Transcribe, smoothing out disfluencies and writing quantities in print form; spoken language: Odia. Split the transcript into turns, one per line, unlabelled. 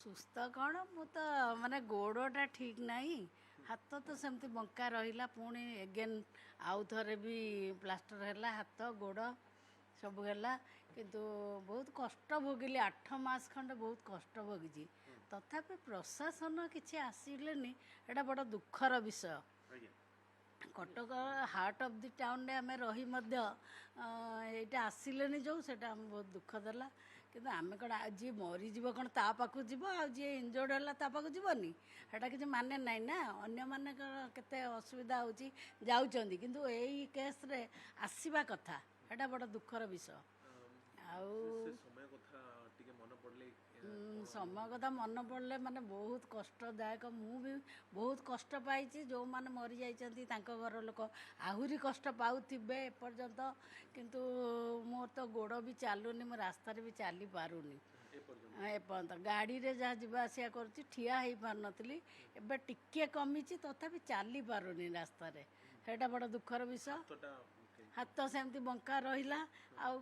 ସୁସ୍ଥ କ'ଣ ମୁଁ ତ ମାନେ ଗୋଡ଼ଟା ଠିକ୍ ନାହିଁ, ହାତ ତ ସେମିତି ବଙ୍କା ରହିଲା, ପୁଣି ଏଗେନ୍ ଆଉ ଥରେ ବି ପ୍ଲାଷ୍ଟର ହେଲା, ହାତ ଗୋଡ଼ ସବୁ ହେଲା। କିନ୍ତୁ ବହୁତ କଷ୍ଟ ଭୋଗିଲି, 8 ମାସ ଖଣ୍ଡେ ବହୁତ କଷ୍ଟ ଭୋଗିଛି। ତଥାପି ପ୍ରଶାସନ କିଛି ଆସିଲେନି, ଏଇଟା ବଡ଼ ଦୁଃଖର ବିଷୟ। କଟକ ହାର୍ଟ ଅଫ୍ ଦି ଟାଉନରେ ଆମେ ରହି ମଧ୍ୟ ଏଇଟା ଆସିଲେନି ଯେଉଁ, ସେଇଟା ଆମକୁ ବହୁତ ଦୁଃଖ ଦେଲା। କିନ୍ତୁ ଆମେ କ'ଣ ଯିଏ ମରିଯିବ କ'ଣ ତା ପାଖକୁ ଯିବ, ଆଉ ଯିଏ ଇଞ୍ଜୋର୍ଡ଼ ହେଲା ତା ପାଖକୁ ଯିବନି? ସେଇଟା କିଛି ମାନେ ନାହିଁ ନା। ଅନ୍ୟମାନଙ୍କର କେତେ ଅସୁବିଧା ହେଉଛି ଯାଉଛନ୍ତି, କିନ୍ତୁ ଏଇ କେସ୍ରେ ଆସିବା କଥା, ଏଇଟା ବଡ଼ ଦୁଃଖର ବିଷୟ। ଆଉ ସମୟ କଥା ମନେ ପଡ଼ିଲେ ମାନେ ବହୁତ କଷ୍ଟଦାୟକ। ମୁଁ ବି ବହୁତ କଷ୍ଟ ପାଇଛି, ଯେଉଁମାନେ ମରିଯାଇଛନ୍ତି ତାଙ୍କ ଘର ଲୋକ ଆହୁରି କଷ୍ଟ ପାଉଥିବେ ଏପର୍ଯ୍ୟନ୍ତ। କିନ୍ତୁ ମୋର ତ ଗୋଡ଼ ବି ଚାଲୁନି, ମୁଁ ରାସ୍ତାରେ ବି ଚାଲିପାରୁନି ଏପର୍ଯ୍ୟନ୍ତ। ଗାଡ଼ିରେ ଯାହା ଯିବା ଆସିବା କରୁଛି, ଠିଆ ହେଇପାରୁନଥିଲି, ଏବେ ଟିକିଏ କମିଛି, ତଥାପି ଚାଲିପାରୁନି ରାସ୍ତାରେ। ସେଇଟା ବଡ଼ ଦୁଃଖର ବିଷୟ। ହାତ ସେମିତି ବଙ୍କା ରହିଲା। ଆଉ